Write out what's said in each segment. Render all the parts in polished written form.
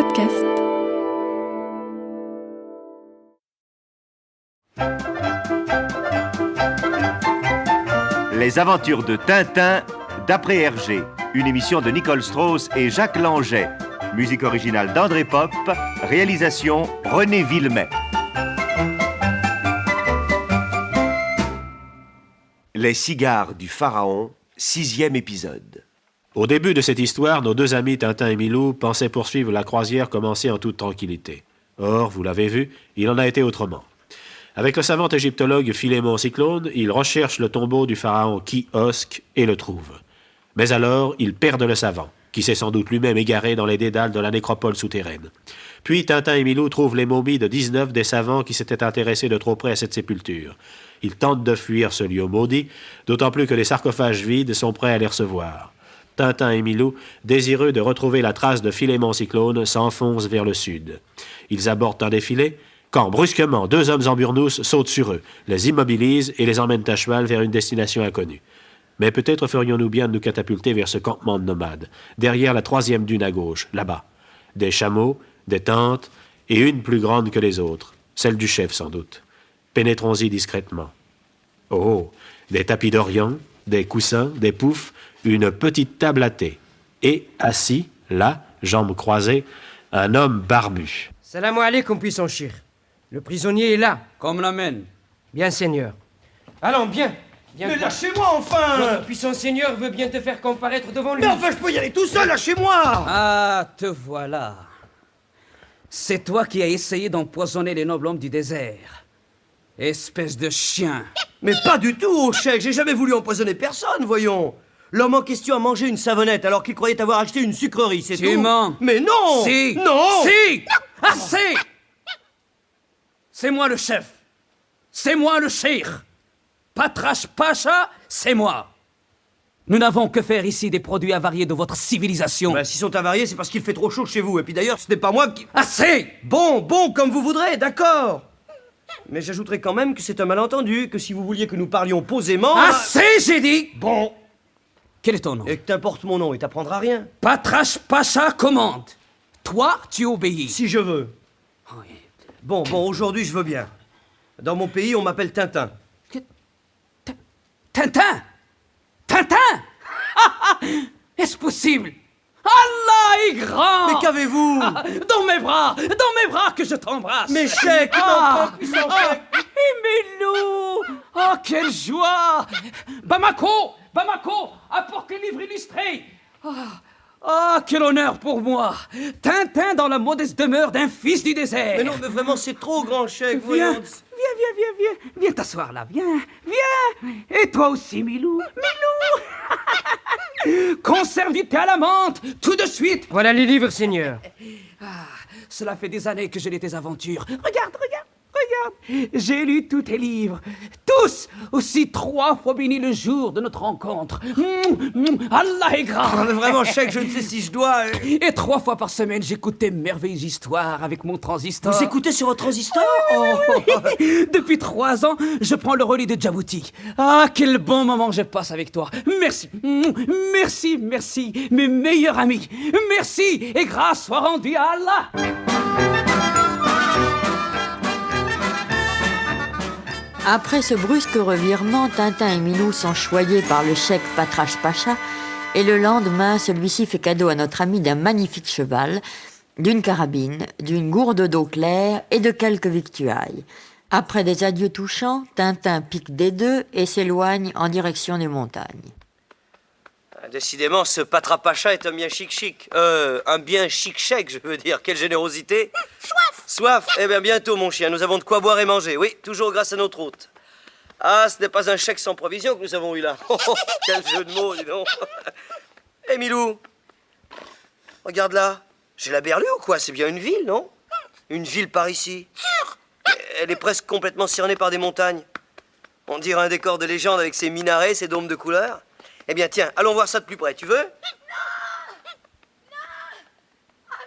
podcast. Les aventures de Tintin d'après Hergé, une émission de Nicole Strauss et Jacques Langeais. Musique originale d'André Pop, réalisation René Villemet. Les cigares du pharaon, 6e épisode. Au début de cette histoire, nos deux amis Tintin et Milou pensaient poursuivre la croisière commencée en toute tranquillité. Or, vous l'avez vu, il en a été autrement. Avec le savant égyptologue Philémon Cyclone, ils recherchent le tombeau du pharaon Ki-Osk et le trouvent. Mais alors, ils perdent le savant, qui s'est sans doute lui-même égaré dans les dédales de la nécropole souterraine. Puis Tintin et Milou trouvent les momies de 19 des savants qui s'étaient intéressés de trop près à cette sépulture. Ils tentent de fuir ce lieu maudit, d'autant plus que les sarcophages vides sont prêts à les recevoir. Tintin et Milou, désireux de retrouver la trace de Philémon Cyclone, s'enfoncent vers le sud. Ils abordent un défilé, quand, brusquement, deux hommes en burnous sautent sur eux, les immobilisent et les emmènent à cheval vers une destination inconnue. Mais peut-être ferions-nous bien de nous catapulter vers ce campement de nomades, derrière la 3e dune à gauche, là-bas. Des chameaux, des tentes, et une plus grande que les autres, celle du chef sans doute. Pénétrons-y discrètement. Oh, des tapis d'Orient, des coussins, des poufs, une petite table à thé. Et, assis, là, jambes croisées, un homme barbu. Salam alaikum, puissant Chir. Le prisonnier est là. Comme l'amène. Bien, Seigneur. Allons, bien. Mais lâchez-moi, enfin! Notre puissant Seigneur veut bien te faire comparaître devant lui. Mais enfin, je peux y aller tout seul, lâchez-moi! Ah, te voilà. C'est toi qui as essayé d'empoisonner les nobles hommes du désert. Espèce de chien. Mais pas du tout, cheikh, j'ai jamais voulu empoisonner personne, voyons. L'homme en question a mangé une savonnette alors qu'il croyait avoir acheté une sucrerie, c'est tout. Tu mens. Mais non! Si! Non! Si! Assez! C'est moi le chef. C'est moi le chir. Patrache Pacha, c'est moi. Nous n'avons que faire ici des produits avariés de votre civilisation. Bah, s'ils sont avariés, c'est parce qu'il fait trop chaud chez vous. Et puis d'ailleurs, ce n'est pas moi qui... Assez! Bon, comme vous voudrez, d'accord. Mais j'ajouterai quand même que c'est un malentendu, que si vous vouliez que nous parlions posément... Assez, j'ai dit! Bon. Quel est ton nom? Et que t'importe mon nom, et t'apprendras rien. Patrache Pacha commande. Toi, tu obéis. Si je veux. Oui. Bon, aujourd'hui, je veux bien. Dans mon pays, on m'appelle Tintin. Tintin! Tintin! Est-ce possible? Allah est grand! Mais qu'avez-vous? Dans mes bras que je t'embrasse! Mais cheikh, puissant cheikh. Milou! Oh, quelle joie! Bamako! Apporte les livres illustrés! Quel honneur pour moi! Tintin dans la modeste demeure d'un fils du désert! Mais non, mais vraiment, c'est trop grand, cheikh, Viens, voyons. viens t'asseoir là, viens! Et toi aussi, Milou! Conservité à la menthe, tout de suite! Voilà les livres, Seigneur. Cela fait des années que je lis tes aventures. Regarde! J'ai lu tous tes livres. Tous! Aussi 3 fois bénis le jour de notre rencontre. Allah est grand! Mais vraiment, cheikh, je ne sais si je dois... Et 3 fois par semaine, j'écoute tes merveilleuses histoires avec mon transistor. Vous écoutez sur votre transistor? Depuis 3 ans, je prends le relais de Djibouti. Ah, quel bon moment je passe avec toi. Merci, mes meilleurs amis. Merci, et grâce soit rendue à Allah. Après ce brusque revirement, Tintin et Milou sont choyés par le cheikh Patrache Pacha et le lendemain, celui-ci fait cadeau à notre ami d'un magnifique cheval, d'une carabine, d'une gourde d'eau claire et de quelques victuailles. Après des adieux touchants, Tintin pique des deux et s'éloigne en direction des montagnes. Décidément, ce Patra Pacha est un bien chic. Un bien chic-chèque, je veux dire. Quelle générosité. Soif. Eh bien, bientôt, mon chien. Nous avons de quoi boire et manger. Oui, toujours grâce à notre hôte. Ah, ce n'est pas un chèque sans provision que nous avons eu là. Quel jeu de mots, dis donc. Eh, Milou, regarde là. J'ai la berlue ou quoi? C'est bien une ville, non? Une ville par ici. Sûr. Elle est presque complètement cernée par des montagnes. On dirait un décor de légende avec ses minarets, ses dômes de couleurs. Eh bien, tiens, allons voir ça de plus près, tu veux? À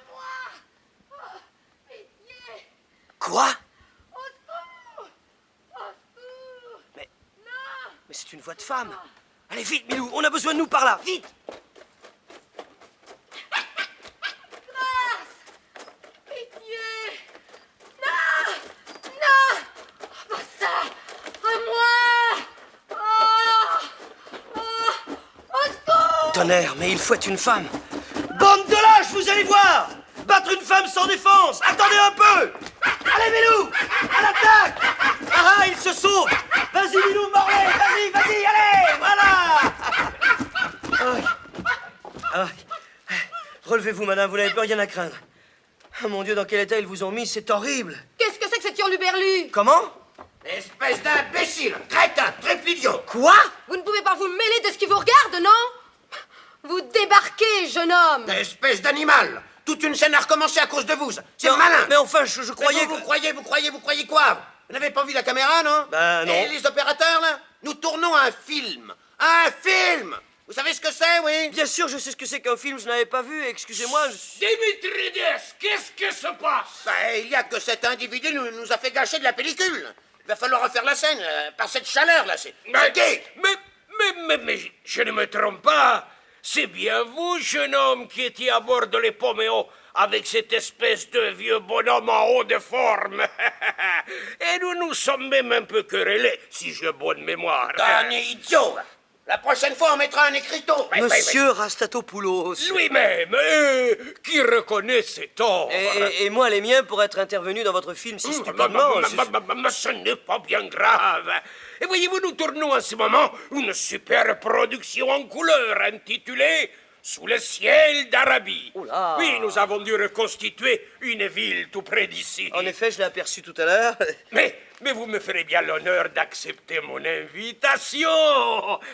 moi! Oh, pitié! Quoi? Au secours! Au secours! Mais Non! c'est une voix de femme. Allez, vite, Milou, on a besoin de nous par là, vite! tonnerre, mais il faut être une femme. Bande de lâches, vous allez voir. Battre une femme sans défense. Attendez un peu. Allez, Milou, à l'attaque. Ah, il se sauve. Vas-y, Milou, Morlaix, vas-y, allez, voilà. Relevez-vous, madame, vous n'avez plus rien à craindre. Ah, mon Dieu, dans quel état ils vous ont mis, c'est horrible. Qu'est-ce que c'est que cette hurluberlu? Comment? Espèce d'imbécile, crétin, triple idiot. Quoi? Vous ne pouvez pas vous mêler de ce qui vous regarde, non? Vous débarquez, jeune homme. Espèce d'animal. Toute une scène a recommencé à cause de vous. C'est Non, malin. Mais enfin, je croyais Vous que... croyez quoi? Vous n'avez pas vu la caméra, non? Ben, non. Et les opérateurs, là? Nous tournons un film. Un film. Vous savez ce que c'est, oui? Bien sûr, je sais ce que c'est qu'un film, je n'avais pas vu, excusez-moi. Dimitrides, qu'est-ce que se passe? Ben, il y a que cet individu nous a fait gâcher de la pellicule. Il va falloir refaire la scène, par cette chaleur, là, c'est gay. Mais je ne me trompe pas. C'est bien vous, jeune homme, qui étiez à bord de l'Epoméo avec cette espèce de vieux bonhomme en haut de forme. Et nous nous sommes même un peu querellés, si j'ai bonne mémoire. Un idiot. La prochaine fois, on mettra un écriteau. Monsieur Rastatopoulos. Lui-même, qui reconnaît ses torts. Et moi, les miens, pour être intervenu dans votre film si stupidement... Mais ce n'est pas bien grave. Et voyez-vous, nous tournons en ce moment une super production en couleur intitulée Sous le ciel d'Arabie. Oula. Oui, nous avons dû reconstituer une ville tout près d'ici. En effet, je l'ai aperçu tout à l'heure. Mais vous me ferez bien l'honneur d'accepter mon invitation.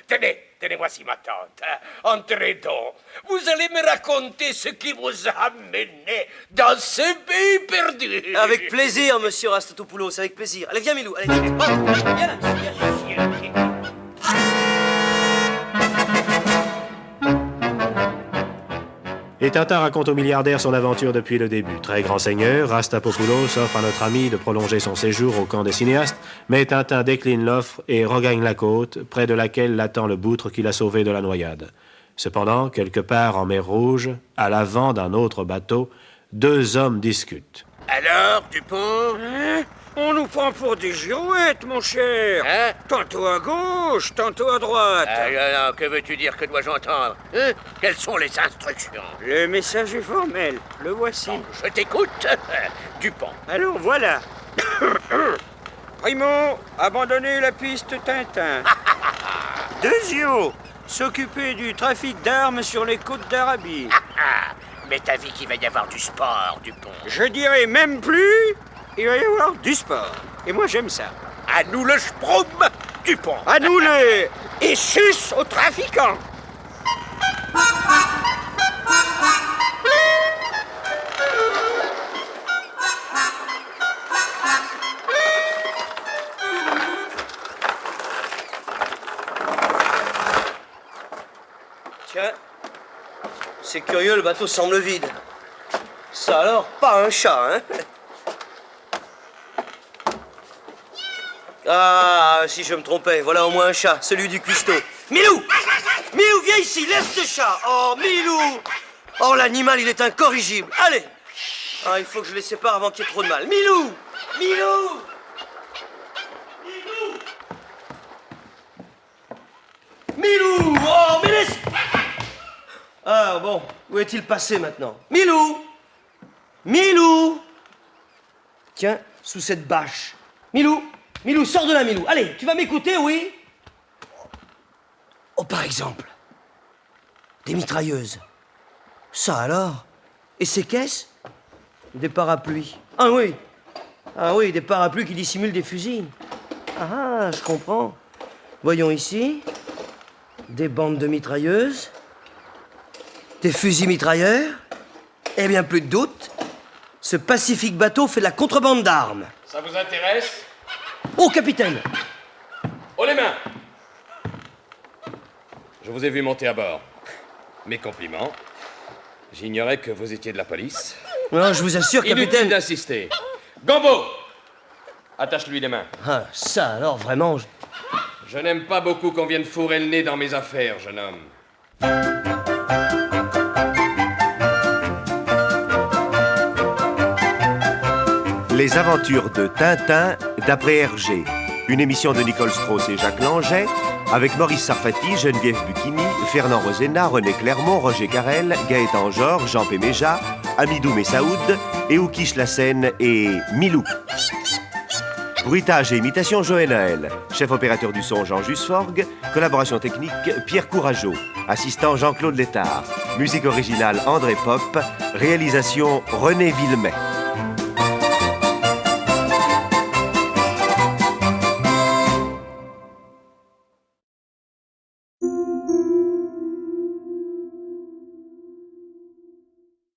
Tenez, voici ma tante. Entrez donc. Vous allez me raconter ce qui vous a mené dans ce pays perdu. Avec plaisir, monsieur Rastatopoulos, avec plaisir. Allez, viens, Milou, allez. Viens. Et Tintin raconte au milliardaire son aventure depuis le début. Très grand seigneur, Rastapopoulos offre à notre ami de prolonger son séjour au camp des cinéastes, mais Tintin décline l'offre et regagne la côte, près de laquelle l'attend le boutre qui l'a sauvé de la noyade. Cependant, quelque part en mer Rouge, à l'avant d'un autre bateau, deux hommes discutent. Alors, Dupont? On nous prend pour des girouettes, mon cher. Hein? Tantôt à gauche, tantôt à droite. Non, que veux-tu dire? Que dois-je entendre? Hein? Quelles sont les instructions? Le message est formel. Le voici. Je t'écoute, Dupont. Alors voilà. Primo, abandonner la piste Tintin. Deuxio, s'occuper du trafic d'armes sur les côtes d'Arabie. Mais t'as vu qu'il va y avoir du sport, Dupont. Je dirais même plus, il va y avoir du sport. Et moi j'aime ça. À nous le sproum, Dupont. À nous le... Et sus aux trafiquants. Tiens, c'est curieux, le bateau semble vide. Ça alors, pas un chat, hein? Ah, si je me trompais, voilà au moins un chat, celui du cuistot. Milou! Milou, viens ici, laisse ce chat! Oh, Milou! Oh, l'animal, il est incorrigible. Allez! Ah, il faut que je les sépare avant qu'il y ait trop de mal. Milou! Milou! Milou! Oh, mais laisse... Ah, bon, où est-il passé maintenant? Milou! Milou! Tiens, sous cette bâche. Milou! Milou, sors de là, Milou. Allez, tu vas m'écouter, oui? Oh, par exemple, des mitrailleuses. Ça alors? Et ces caisses? Des parapluies. Ah oui, des parapluies qui dissimulent des fusils. Ah, je comprends. Voyons ici. Des bandes de mitrailleuses. Des fusils mitrailleurs. Eh bien, plus de doute. Ce pacifique bateau fait de la contrebande d'armes. Ça vous intéresse? Oh, capitaine! Haut les mains! Je vous ai vu monter à bord. Mes compliments. J'ignorais que vous étiez de la police. Non, je vous assure, Inutile capitaine... d'insister. Gambo! Attache-lui les mains. Ah, ça alors, vraiment... Je n'aime pas beaucoup qu'on vienne fourrer le nez dans mes affaires, jeune homme. Les aventures de Tintin d'après Hergé. Une émission de Nicole Strauss et Jacques Langeais avec Maurice Sarfati, Geneviève Buchini, Fernand Rosena, René Clermont, Roger Carrel, Gaëtan Georges, Jean Péméja, Amidou Messaoud, Eoukish Lassen et Milou. Bruitage et imitation, Joël Naël. Chef opérateur du son, Jean Jusforgue. Collaboration technique, Pierre Courageau. Assistant, Jean-Claude Létard. Musique originale, André Pop. Réalisation, René Villemet.